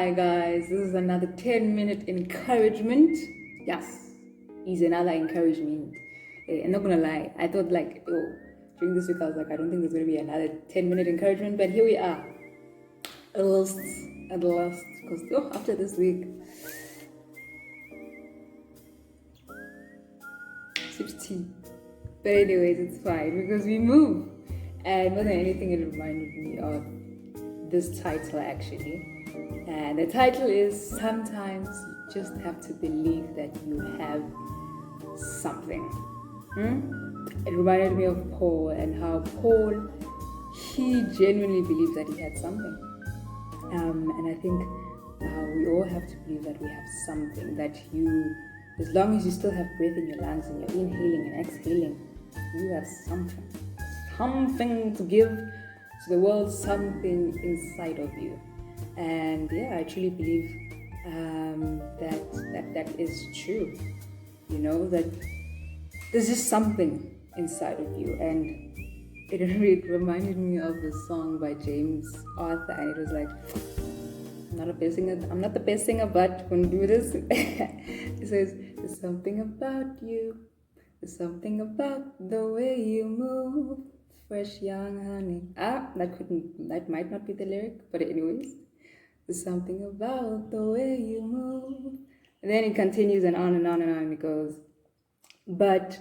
Eye, guys. This is another 10-minute encouragement. Yes, is another encouragement. I'm not gonna lie, I thought during this week I was like, I don't think there's gonna be another 10-minute encouragement, but here we are. At last, because after this week, 16. But anyways, it's fine because we move. And more than anything, it reminded me of this title actually. And the title is Sometimes You Just Have to Believe That You Have Something. It reminded me of Paul and how Paul, he genuinely believed that he had something. And I think we all have to believe that we have something, that as long as you still have breath in your lungs and you're inhaling and exhaling, you have something to give to the world, something inside of you. And I truly believe that is true. You know, that there's just something inside of you. And it reminded me of the song by James Arthur, and it was like, I'm not the best singer, but when we do this, it says, there's something about you, there's something about the way you move, fresh young honey. That might not be the lyric, but anyways, there's something about the way you move. And then it continues and on and on and on, and it goes. But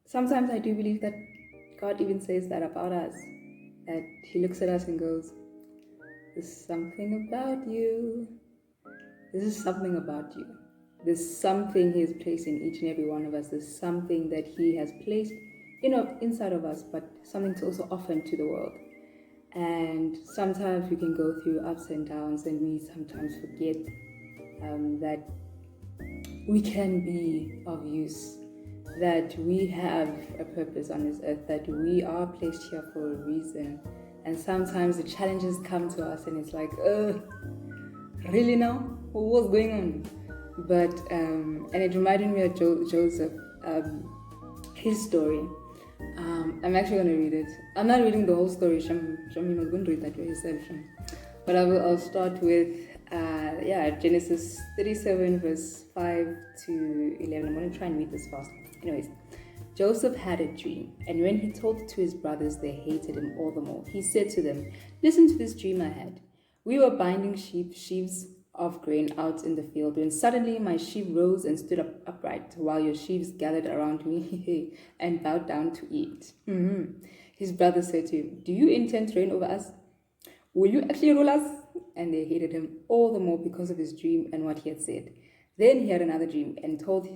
sometimes I do believe that God even says that about us, that He looks at us and goes, there's something about you. There's something about you. There's something He has placed in each and every one of us. There's something that He has placed, inside of us, but something to also offer to the world. And sometimes we can go through ups and downs, and we sometimes forget that we can be of use, that we have a purpose on this earth, that we are placed here for a reason. And sometimes the challenges come to us and it's like, really now? What's going on? But, and it reminded me of Joseph, his story. I'm actually going to read it. I'm not reading the whole story. Shami was going to read that for yourself. But I'll start with, Genesis 37 verse 5 to 11. I'm going to try and read this fast. Anyways, Joseph had a dream, and when he told it to his brothers, they hated him all the more. He said to them, listen to this dream I had. We were binding sheaves of grain out in the field, when suddenly my sheaf rose and stood upright, while your sheaves gathered around me and bowed down to eat. His brothers said to him, do you intend to reign over us? Will you actually rule us? And they hated him all the more because of his dream and what he had said. Then he had another dream and told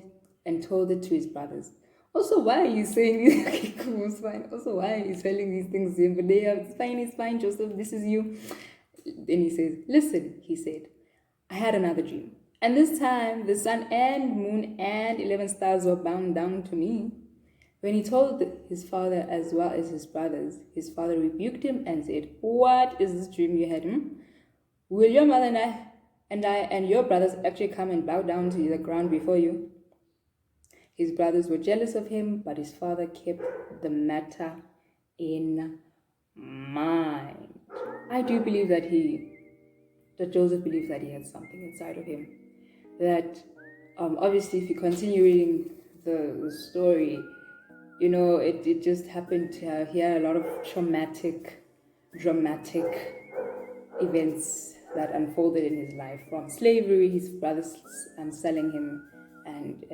it to his brothers. Also, why are you saying this? Okay, cool, it's fine. Also, why are you telling these things to him? But it's fine, Joseph, this is you. Then he says, listen, he said, I had another dream. And this time, the sun and moon and 11 stars were bound down to me. When he told his father as well as his brothers, his father rebuked him and said, what is this dream you had? Will your mother and I and your brothers actually come and bow down to the ground before you? His brothers were jealous of him, but his father kept the matter in mind. I do believe that Joseph believed that he had something inside of him. That obviously, if you continue reading the story, it just happened to hear a lot of dramatic events that unfolded in his life, from slavery, his brothers selling him, and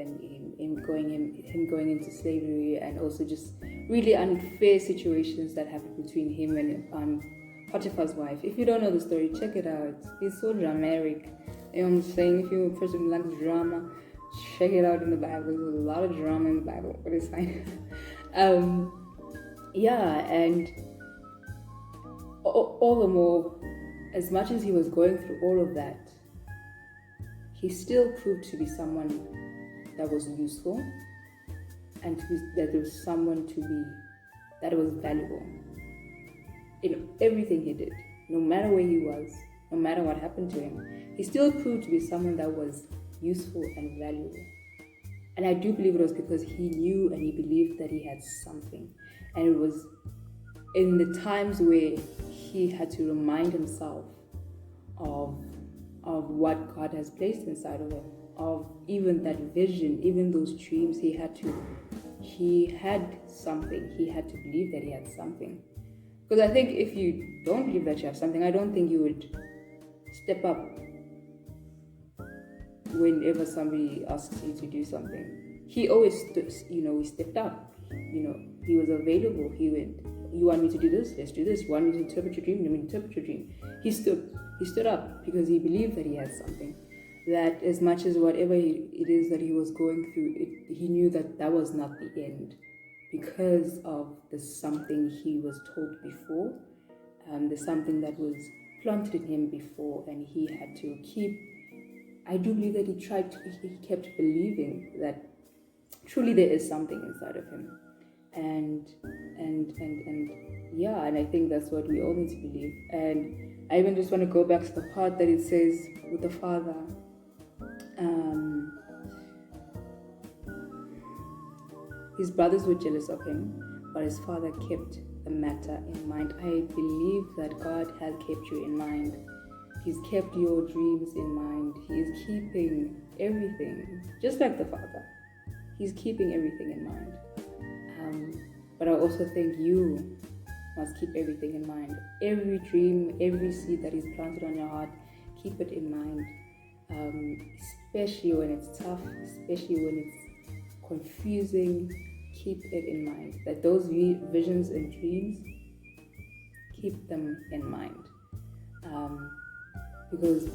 him going into slavery, and also just really unfair situations that happened between him and Potiphar's wife. If you don't know the story, check it out. It's so dramatic. I'm saying, if you're a person who likes drama, check it out in the Bible. There's a lot of drama in the Bible, but it's fine. And all the more, as much as he was going through all of that, he still proved to be someone that was useful, and that there was someone that was valuable in everything he did. No matter where he was, no matter what happened to him, he still proved to be someone that was useful and valuable. And I do believe it was because he knew and he believed that he had something. And it was in the times where he had to remind himself of of what God has placed inside of him, of even that vision, even those dreams. He had something. He had to believe that he had something. Because I think if you don't believe that you have something, I don't think you would step up whenever somebody asks you to do something. He always he stepped up. He was available. He went, you want me to do this? Let's do this. You want me to interpret your dream? Let me interpret your dream. He stood up because he believed that he had something. That as much as whatever it is that he was going through, he knew that was not the end, because of the something he was told before, the something that was planted in him before, and he had to keep. I do believe that he kept believing that truly there is something inside of him, and I think that's what we all need to believe. And I even just want to go back to the part that it says with the father. His brothers were jealous of him, but his father kept the matter in mind. I believe that God has kept you in mind. He's kept your dreams in mind. He is keeping everything, just like the father. He's keeping everything in mind. But I also think you must keep everything in mind. Every dream, every seed that is planted on your heart, keep it in mind. Especially when it's tough, especially when it's confusing, keep it in mind. That those visions and dreams, keep them in mind. Because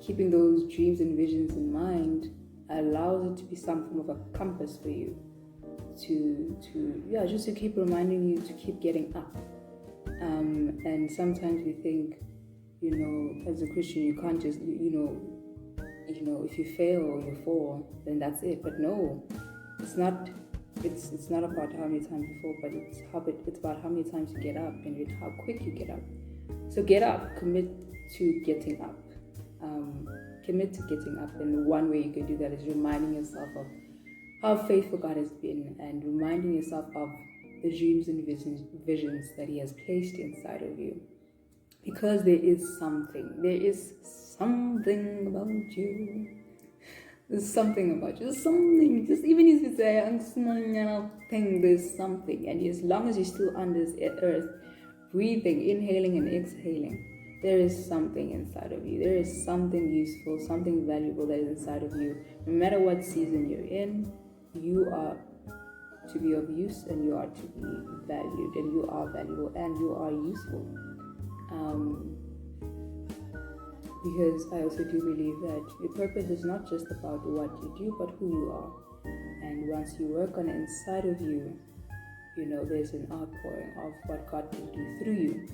keeping those dreams and visions in mind allows it to be some form of a compass for you just to keep reminding you to keep getting up. And sometimes we think, as a Christian, you can't just, if you fail or you fall, then that's it. But no, it's not. It's not about how many times you fall, but it's about how many times you get up and how quick you get up. So get up, commit to getting up. Commit to getting up, and one way you can do that is reminding yourself of how faithful God has been, and reminding yourself of the dreams and visions that He has placed inside of you. Because there is something about you. There's something about you. There's something. Just even if you say, I'm small thing, there's something. And as long as you're still on this earth, breathing, inhaling and exhaling, there is something inside of you. There is something useful, something valuable that is inside of you. No matter what season you're in, you are to be of use, and you are to be valued, and you are valuable, and you are useful. Because I also do believe that your purpose is not just about what you do, but who you are. And once you work on it inside of you, there's an outpouring of what God can do through you.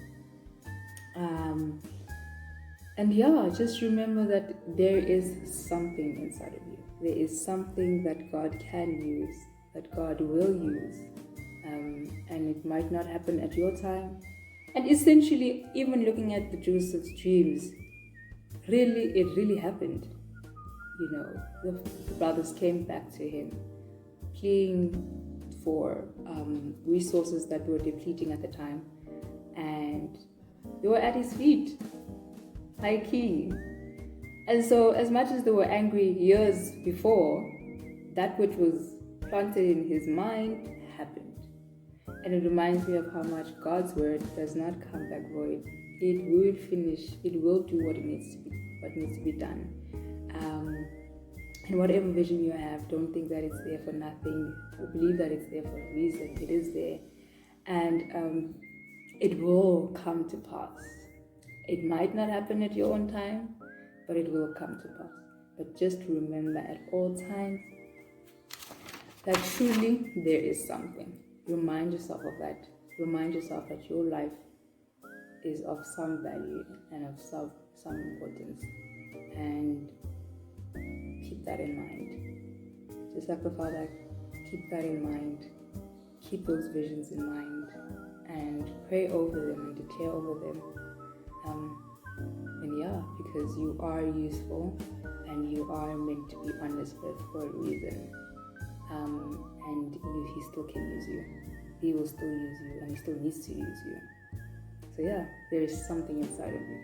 Just remember that there is something inside of you. There is something that God can use, that God will use. And it might not happen at your time. And essentially, even looking at the Joseph's dreams, it really happened. The brothers came back to him, pleading for resources that were depleting at the time. And they were at his feet, high key. And so, as much as they were angry years before, that which was planted in his mind happened. And it reminds me of how much God's word does not come back void. It will finish. It will do what needs to be done. And whatever vision you have, don't think that it's there for nothing. Believe that it's there for a reason. It is there, and it will come to pass. It might not happen at your own time, but it will come to pass. But just remember at all times that truly there is something. Remind yourself of that. Remind yourself that your life is of some value and of some importance. And keep that in mind. Just like the Father, keep that in mind. Keep those visions in mind. And pray over them and declare over them. Because you are useful and you are meant to be on this earth for a reason. And He still can use you. He will still use you, and He still needs to use you. So there is something inside of you.